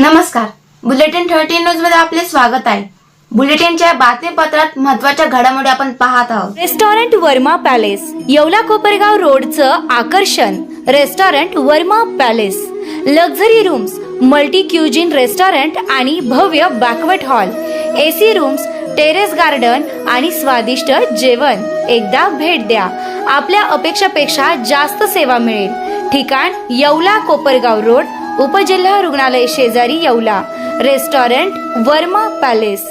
नमस्कार, bulletin 13 news मध्ये आपले स्वागत आहे। बुलेटिनच्या बातमीपत्रात महत्त्वाच्या घडामोडी आपण पाहत आहोत। रेस्टॉरंट वर्मा पॅलेस, येवला कोपरगाव रोडचं आकर्षण। Restaurant Verma palace, luxury rooms, multi cuisine restaurant आणि भव्य banquet hall, AC rooms, terrace garden आणि स्वादिष्ट जेवण। एकदा भेट द्या, आपल्या अपेक्षापेक्षा जास्त सेवा मिळेल। ठिकाण येवला कोपरगाव रोड, उपजिल्हा रुग्णालय शेजारी येवला। Restaurant Verma palace.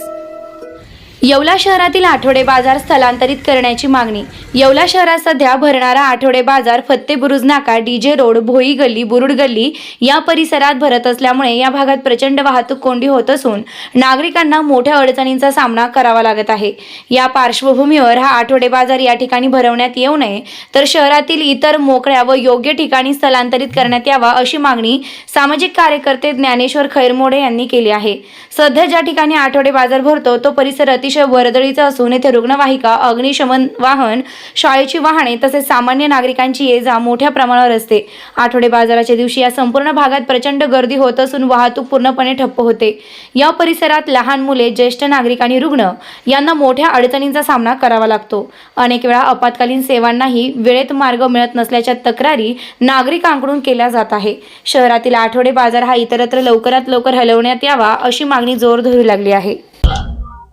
येवला शहरातील आठवडे बाजार स्थलांतरित करण्याची मागणी। येवला शहरात सध्या भरणारा आठवडे बाजार फत्ते बुरुज नाका, डीजे रोड, भोई गल्ली, बुरुड गल्ली या परिसरात भरत असल्यामुळे या भागात प्रचंड वाहतूक कोंडी होत असून नागरिकांना मोठ्या अडचणींचा सामना करावा लागत आहे। या पार्श्वभूमीवर हा आठवडे बाजार या ठिकाणी भरवण्यात येऊ नये, तर शहरातील इतर मोकळ्या व योग्य ठिकाणी स्थलांतरित करण्यात यावा अशी मागणी सामाजिक कार्यकर्ते ज्ञानेश्वर खैरमोडे यांनी केली आहे। सध्या ज्या ठिकाणी आठवडे बाजार भरतो तो परिसर अतिशय वर्दळीचा असून येथे रुग्णवाहिका, अग्निशमन वाहन, शाळेची वाहने तसेच सामान्य नागरिकांची ये-जा मोठ्या प्रमाणावर असते। आठवडे बाजाराच्या दिवशी या संपूर्ण भागात प्रचंड गर्दी होत असून वाहतूक पूर्णपणे ठप्प होते। या परिसरात लहान मुले, ज्येष्ठ नागरिक आणि रुग्ण यांना मोठ्या अडचणींचा सामना करावा लागतो। अनेक वेळा आपत्कालीन सेवांनाही वेळेत मार्ग मिळत नसल्याच्या तक्रारी नागरिकांकडून केल्या जात आहे। शहरातील आठवडे बाजार हा इतरत्र लवकरात लवकर हलवण्यात यावा अशी मागणी जोर धरू लागली आहे।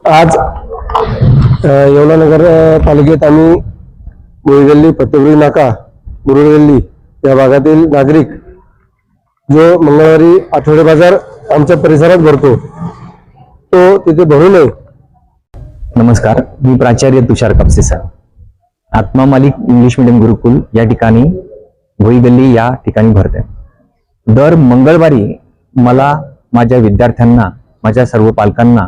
आज येवला नगर तालुक्यात आम्ही भोई गल्ली, फत्तेपुरी नाका, बुरुड गल्ली या भागातील नागरिक जो मंगळवारी आठवडे बाजार आमच्या परिसरात भरतो तो तिथे भरू नये। नमस्कार, मी प्राचार्य तुषार कापसे सर, आत्मा मालिक इंग्लिश मीडियम गुरुकुल या ठिकाणी भोई गल्ली या ठिकाणी भरते। दर मंगळवारी मला माझ्या विद्यार्थ्यांना, माझ्या सर्व पालकांना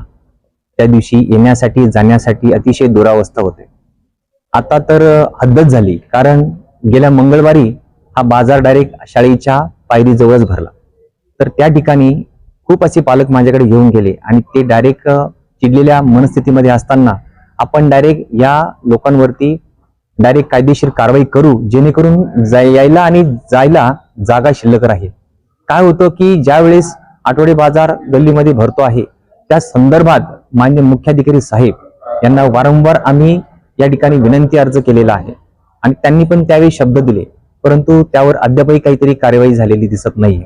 त्या दिवशी येण्यासाठी जाण्यासाठी अतिशय दुरावस्था होते। आता तर हद्दच झाली, कारण गेल्या मंगळवारी हा बाजार डायरेक्ट शाळेच्या पायरीजवळच भरला। तर त्या ठिकाणी खूप असे पालक माझ्याकडे घेऊन गेले आणि ते डायरेक्ट चिडलेल्या मनस्थितीमध्ये असताना आपण डायरेक्ट या लोकांवरती डायरेक्ट कायदेशीर कारवाई करू, जेणेकरून यायला आणि जायला जागा शिल्लक राहील। काय होतं की ज्या वेळेस आठवडे बाजार गल्लीमध्ये भरतो आहे त्या संदर्भात माननीय मुख्याधिकारी साहेब यांना वारंवार आम्ही या ठिकाणी विनंती अर्ज केलेला आहे आणि त्यांनी पण त्यावेळी शब्द दिले, परंतु त्यावर अद्यापही काहीतरी कार्यवाही झालेली दिसत नाहीये।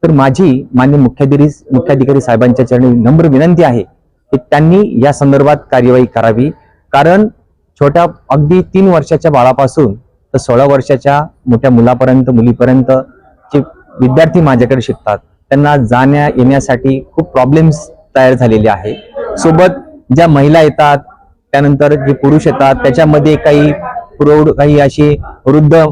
तर माझी माननीय मुख्याधिकारी साहेबांच्या चरणी नम्र विनंती आहे की त्यांनी या संदर्भात कार्यवाही करावी, कारण छोट्या अगदी 3 वर्षाच्या बाळापासून तर 16 वर्षाच्या मोठ्या मुलापर्यंत, मुलीपर्यंत जे विद्यार्थी माझ्याकडे शिकतात त्यांना जाण्या येण्यासाठी खूप प्रॉब्लेम्स तयार झालेले आहे। सोबत ज्या महिला येतात, त्यानंतर जे पुरुष येतात, त्याच्यामध्ये काही प्रौढ, काही अशी वृद्ध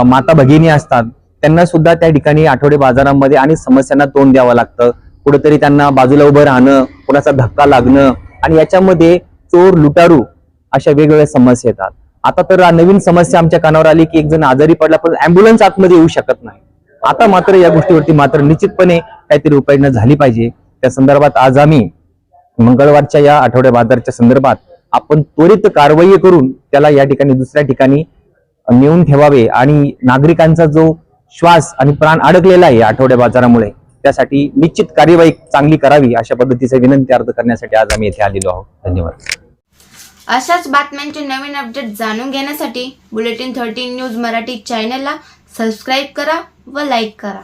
माता भगिनी असतात, त्यांना सुद्धा त्या ठिकाणी आठवडे बाजारामध्ये अनेक समस्यांना तोंड द्यावं लागतं। कुठेतरी त्यांना बाजूला उभं राहणं, कोणाचा धक्का लागणं आणि याच्यामध्ये चोर, लुटारू अशा वेगवेगळ्या समस्या येतात। आता तर नवीन समस्या आमच्या कानावर आली की एक जण आजारी पडला पण ऍम्ब्युलन्स आतमध्ये येऊ शकत नाही। आता मात्र या गोष्टीवरती मात्र निश्चितपणे काहीतरी उपाययोजना झाली पाहिजे। त्या संदर्भात आज आम्ही मंगळवारच्या या आठवडे बाजारच्या संदर्भात आपण त्वरित कारवाई करून त्याला या ठिकाणी दुसऱ्या ठिकाणी नेऊन ठेवावे आणि नागरिकांचा जो श्वास आणि प्राण अडकलेला आहे आठवडे बाजारामुळे त्यासाठी निश्चित कार्यवाही चांगली करावी अशा पद्धतीचे विनंती अर्ज करण्यासाठी आज आम्ही येथे आलेलो आहोत। धन्यवाद। अशाच बातम्यांचे नवीन अपडेट जाणून घेण्यासाठी बुलेटिन 13 न्यूज मराठी चॅनलला सबस्क्राईब करा व लाईक करा।